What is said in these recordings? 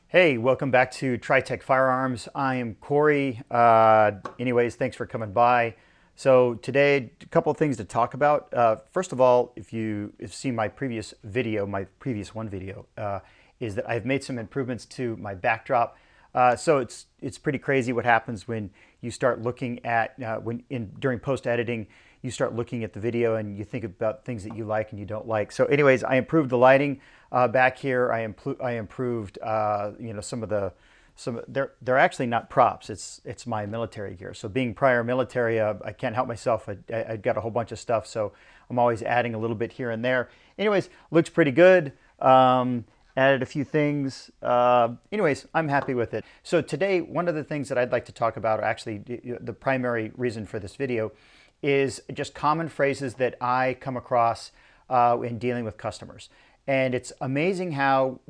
Hey, welcome back to TriTech Firearms. I am Corey. Anyways, thanks for coming by. So today, a couple of things to talk about. First of all, if you've seen my previous video, is that I've made some improvements to my backdrop. So it's pretty crazy what happens when you start looking at during post editing. You start looking at the video and you think about things that you like and you don't like. So anyways, I improved the lighting back here. I improved they're actually not props. It's my military gear. So being prior military, I can't help myself. I got a whole bunch of stuff, so I'm always adding a little bit here and there. Anyways, looks pretty good. Added a few things. Anyways, I'm happy with it. So today, one of the things that I'd like to talk about, or actually the primary reason for this video, is just common phrases that I come across in dealing with customers. And it's amazing how,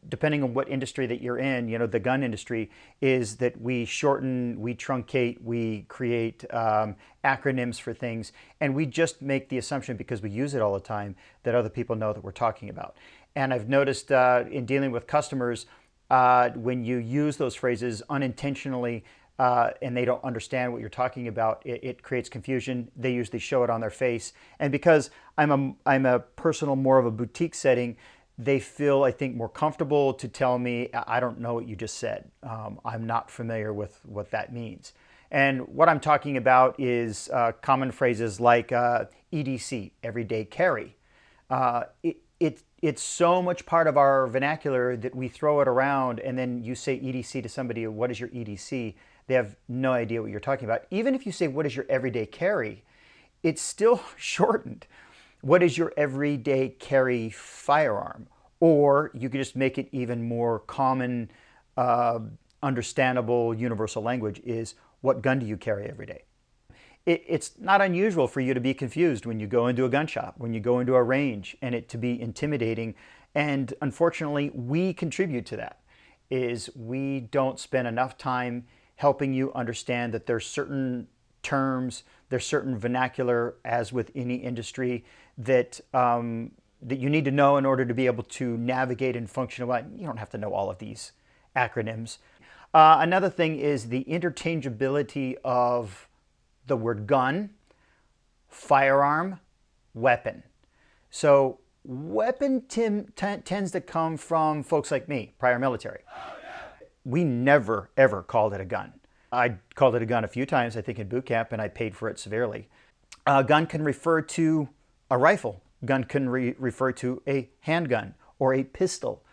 depending on what industry that you're in, the gun industry, is that we shorten, we truncate, we create acronyms for things, and we just make the assumption, because we use it all the time, that other people know that we're talking about. And I've noticed in dealing with customers, when you use those phrases unintentionally, and they don't understand what you're talking about, it creates confusion. They usually show it on their face. And because I'm a personal, more of a boutique setting, they feel, I think, more comfortable to tell me, I don't know what you just said. I'm not familiar with what that means. And what I'm talking about is common phrases like EDC, everyday carry. It's so much part of our vernacular that we throw it around, and then you say EDC to somebody, what is your EDC? They have no idea what you're talking about. Even if you say, what is your everyday carry? It's still shortened. What is your everyday carry firearm? Or you could just make it even more common, understandable, universal language is, what gun do you carry every day? It's not unusual for you to be confused when you go into a gun shop, when you go into a range, and it to be intimidating. And unfortunately, we contribute to that, is we don't spend enough time helping you understand that there's certain terms, there's certain vernacular, as with any industry, that that you need to know in order to be able to navigate and function. You don't have to know all of these acronyms. Another thing is the interchangeability of the word gun, firearm, weapon. So weapon tends to come from folks like me, prior military. We never, ever called it a gun. I called it a gun a few times, I think, in boot camp, and I paid for it severely. A gun can refer to a rifle. Gun can refer to a handgun or a pistol.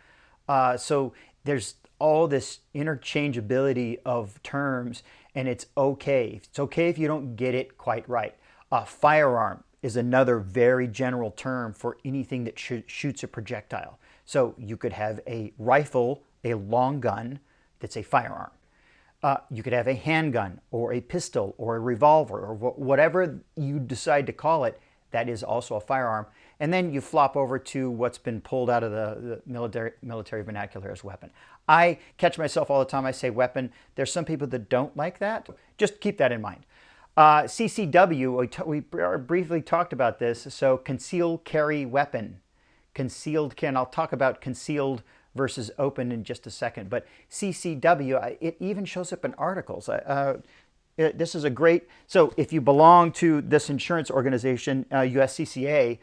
So there's all this interchangeability of terms, and it's okay. It's okay if you don't get it quite right. A firearm is another very general term for anything that shoots a projectile. So you could have a rifle, a long gun, that's a firearm. You could have a handgun or a pistol or a revolver or whatever you decide to call it. That is also a firearm. And then you flop over to what's been pulled out of the military vernacular as weapon. I catch myself all the time. I say weapon. There's some people that don't like that. Just keep that in mind. CCW, we briefly talked about this. So concealed carry weapon. Concealed carry, and I'll talk about concealed versus open in just a second. But CCW, it even shows up in articles. This is a great, so if you belong to this insurance organization, USCCA,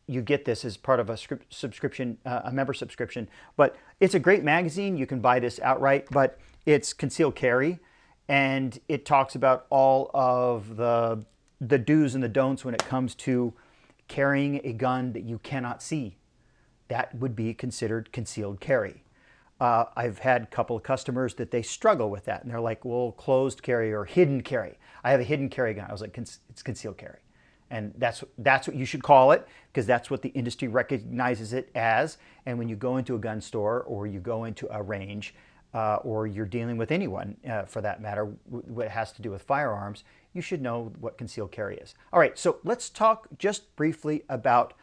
you get this as part of a subscription, a member subscription. But it's a great magazine. You can buy this outright, but it's concealed carry, and it talks about all of the do's and the don'ts when it comes to carrying a gun that you cannot see. That would be considered concealed carry. I've had a couple of customers that they struggle with that, and they're like, well, closed carry or hidden carry. I have a hidden carry gun. I was like, it's concealed carry. And that's what you should call it, because that's what the industry recognizes it as. And when you go into a gun store or you go into a range, or you're dealing with anyone for that matter, what has to do with firearms, you should know what concealed carry is. All right, so let's talk just briefly about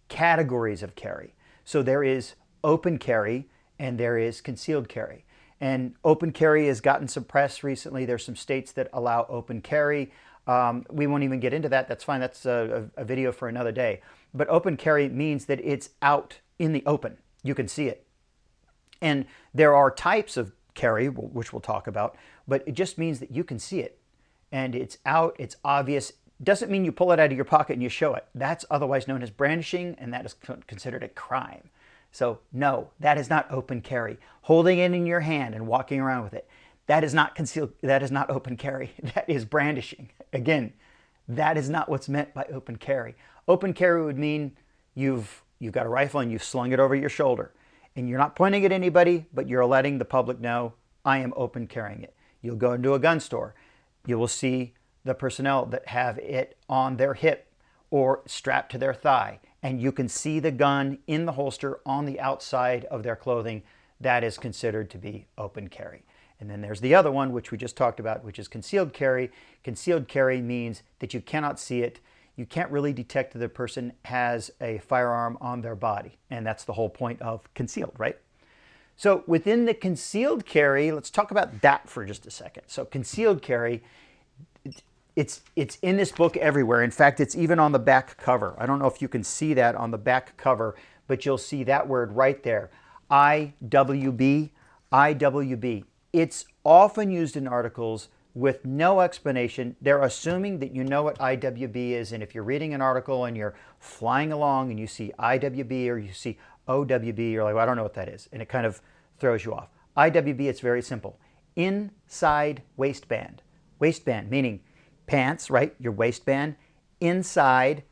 categories of carry. So there is open carry and there is concealed carry. And open carry has gotten some press recently. There's some states that allow open carry. We won't even get into that. That's fine. That's a video for another day. But open carry means that it's out in the open. You can see it. And there are types of carry, which we'll talk about, but it just means that you can see it. And it's out, it's obvious. Doesn't mean you pull it out of your pocket and you show it. That's otherwise known as brandishing, and that is considered a crime. So no, that is not open carry. Holding it in your hand and walking around with it, that is not concealed. That is not open carry. That is brandishing. Again, that is not what's meant by open carry. Open carry would mean you've got a rifle and you've slung it over your shoulder, and you're not pointing at anybody, but you're letting the public know, I am open carrying it. You'll go into a gun store. You will see the personnel that have it on their hip or strapped to their thigh, and you can see the gun in the holster on the outside of their clothing. That is considered to be open carry. And then there's the other one, which we just talked about, which is concealed carry. Concealed carry means that you cannot see it. You can't really detect that the person has a firearm on their body. And that's the whole point of concealed, right? So within the concealed carry, let's talk about that for just a second. So concealed carry, it's in this book everywhere. In fact, it's even on the back cover. I don't know if you can see that on the back cover, but you'll see that word right there. IWB, IWB. It's often used in articles with no explanation. They're assuming that you know what IWB is, and if you're reading an article and you're flying along and you see IWB or you see OWB, you're like, well, I don't know what that is, and it kind of throws you off. IWB, it's very simple. Inside waistband. Waistband, meaning pants, right? Your waistband, inside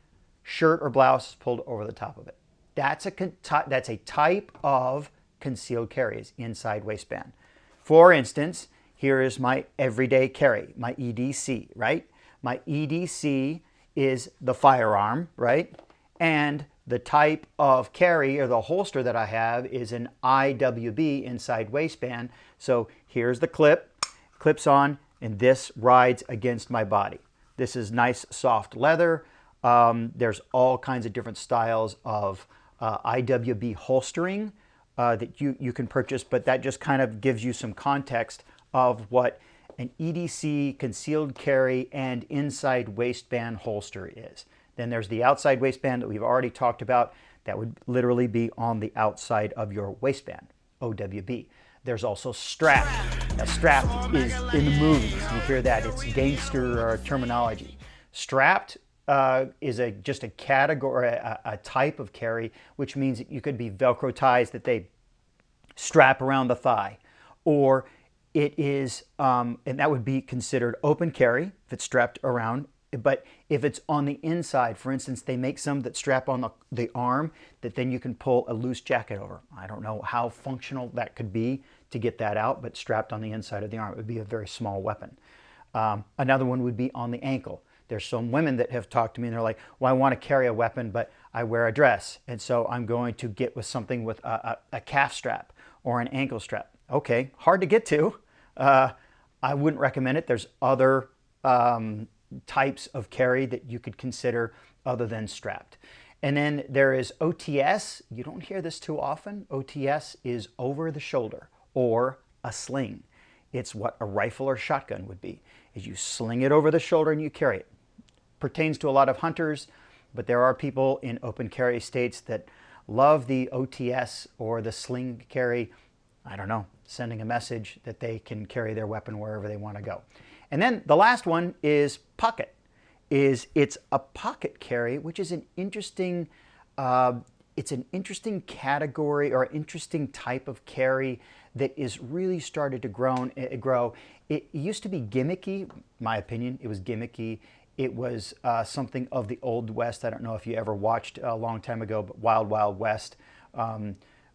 shirt or blouse pulled over the top of it. That's a type of concealed carry, is inside waistband. For instance, here is my everyday carry, my EDC, right? My EDC is the firearm, right? And the type of carry or the holster that I have is an IWB, inside waistband. So here's the clip, clips on, and this rides against my body. This is nice soft leather. There's all kinds of different styles of IWB holstering that you can purchase, but that just kind of gives you some context of what an EDC, concealed carry, and inside waistband holster is. Then there's the outside waistband that we've already talked about. That would literally be on the outside of your waistband, OWB. There's also strap. Now, strap is in the movies. You hear that. It's gangster terminology. Strapped is just a category, a type of carry, which means that you could be Velcro ties that they strap around the thigh. Or it is, and that would be considered open carry if it's strapped around. But if it's on the inside, for instance, they make some that strap on the arm that then you can pull a loose jacket over. I don't know how functional that could be to get that out, but strapped on the inside of the arm, it would be a very small weapon. Another one would be on the ankle. There's some women that have talked to me and they're like, well, I want to carry a weapon, but I wear a dress. And so I'm going to get with something with a calf strap or an ankle strap. Okay, hard to get to. I wouldn't recommend it. There's other types of carry that you could consider other than strapped. And then there is OTS. You don't hear this too often. OTS is over the shoulder or a sling. It's what a rifle or shotgun would be, is you sling it over the shoulder and you carry it. Pertains to a lot of hunters, but there are people in open carry states that love the OTS or the sling carry. I don't know, sending a message that they can carry their weapon wherever they want to go. And then the last one is pocket. It's a pocket carry, which is an interesting, category or interesting type of carry that is really started to grow. It used to be gimmicky, in my opinion. It was gimmicky. It was something of the Old West. I don't know if you ever watched a long time ago, but Wild Wild West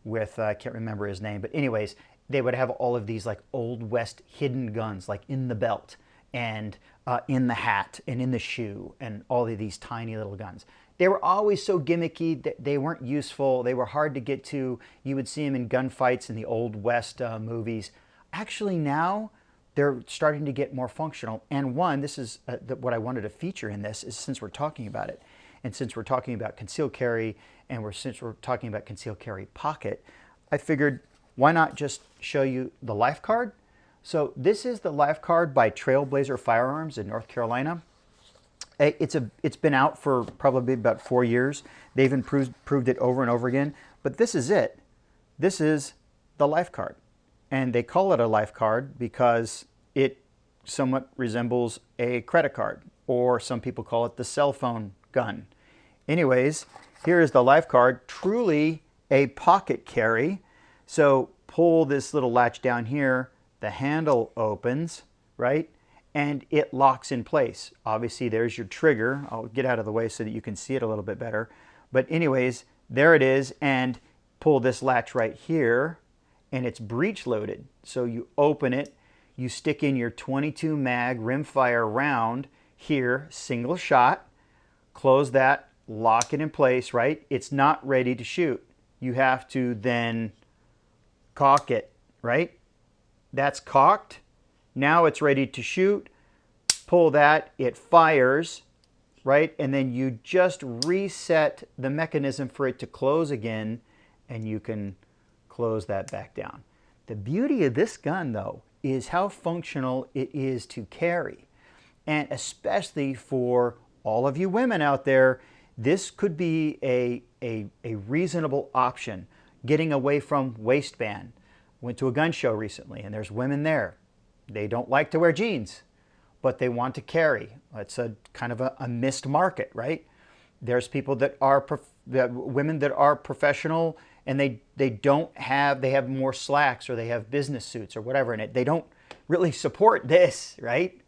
with, I can't remember his name, but anyways, they would have all of these like Old West hidden guns, like in the belt and in the hat and in the shoe, and all of these tiny little guns. They were always so gimmicky that they weren't useful. They were hard to get to. You would see them in gunfights in the Old West movies. Actually now, they're starting to get more functional. And one, this is what I wanted to feature in this, is since we're talking about it, and since we're talking about concealed carry, and since we're talking about concealed carry pocket, I figured why not just show you the life card? So this is the life card by Trailblazer Firearms in North Carolina. It's been out for probably about 4 years. They've proved it over and over again. But this is it. This is the life card. And they call it a life card because it somewhat resembles a credit card, or some people call it the cell phone gun. Anyways, here is the life card, truly a pocket carry. So pull this little latch down here, the handle opens, right? And it locks in place. Obviously, there's your trigger. I'll get out of the way so that you can see it a little bit better. But anyways, there it is, and pull this latch right here, and it's breech loaded. So you open it, you stick in your 22 mag rimfire round here, single shot, close that, lock it in place, right? It's not ready to shoot. You have to then cock it, right? That's cocked. Now it's ready to shoot. Pull that, it fires, right? And then you just reset the mechanism for it to close again, and you can close that back down. The beauty of this gun, though, is how functional it is to carry. And especially for all of you women out there, this could be a reasonable option. Getting away from waistband. Went to a gun show recently, and there's women there. They don't like to wear jeans, but they want to carry. It's a kind of a missed market, right? There's people that are women that are professional, and they have more slacks, or they have business suits or whatever in it. They don't really support this, right?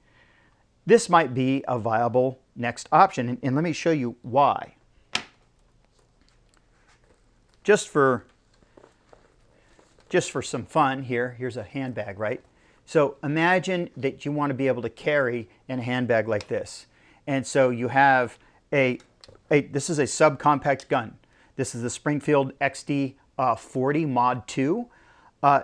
This might be a viable next option, and let me show you why. Just for some fun here, here's a handbag, right? So imagine that you want to be able to carry in a handbag like this. And so you have this is a subcompact gun. This is the Springfield XD 40 Mod 2.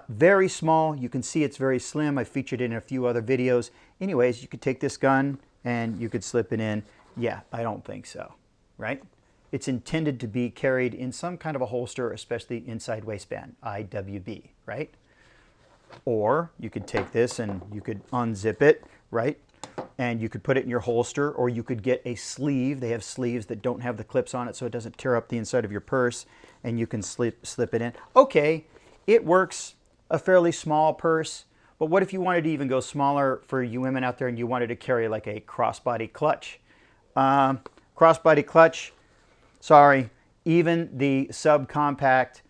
Very small. You can see it's very slim. I featured it in a few other videos. Anyways, you could take this gun and you could slip it in. Yeah, I don't think so, right? It's intended to be carried in some kind of a holster, especially inside waistband, IWB, right? Or you could take this and you could unzip it, right? And you could put it in your holster, or you could get a sleeve. They have sleeves that don't have the clips on it, so it doesn't tear up the inside of your purse, and you can slip it in. Okay, it works, a fairly small purse, but what if you wanted to even go smaller for you women out there and you wanted to carry like a crossbody clutch? Crossbody clutch, sorry, even the subcompact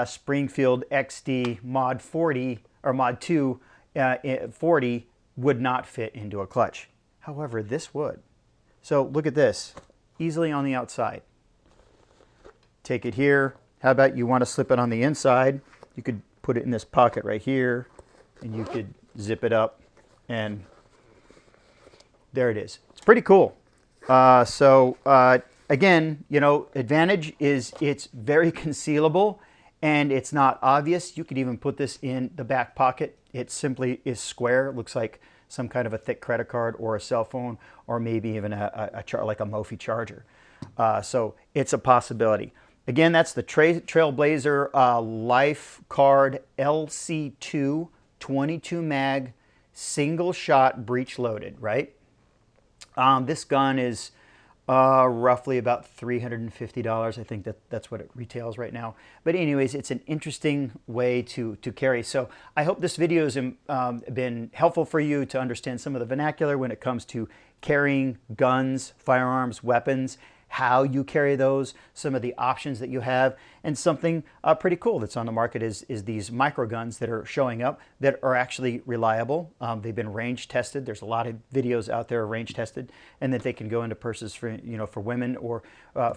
Springfield XD Mod 40 or Mod 2 40 would not fit into a clutch. However, this would. So look at this, easily on the outside. Take it here. How about you want to slip it on the inside? You could put it in this pocket right here, and you could zip it up, and there it is. It's pretty cool. Again, you know, advantage is it's very concealable and it's not obvious. You could even put this in the back pocket. It simply is square. It looks like some kind of a thick credit card or a cell phone, or maybe even like a Mophie charger. So it's a possibility. Again, that's the Trailblazer Life Card LC2 22 mag single shot breech loaded, right? This gun is roughly about $350. I think that's what it retails right now. But anyways, it's an interesting way to carry. So I hope this video has been helpful for you to understand some of the vernacular when it comes to carrying guns, firearms, weapons, how you carry those, some of the options that you have, and something pretty cool that's on the market is these micro guns that are showing up that are actually reliable. They've been range tested. There's a lot of videos out there range tested, and that they can go into purses for for women, or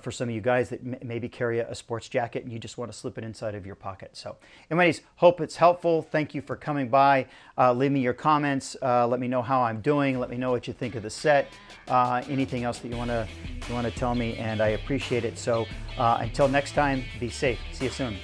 for some of you guys that maybe carry a sports jacket and you just want to slip it inside of your pocket. So anyways, hope it's helpful. Thank you for coming by. Leave me your comments. Let me know how I'm doing. Let me know what you think of the set. Anything else that you want to tell me, and I appreciate it. So until next time, be safe. See you soon.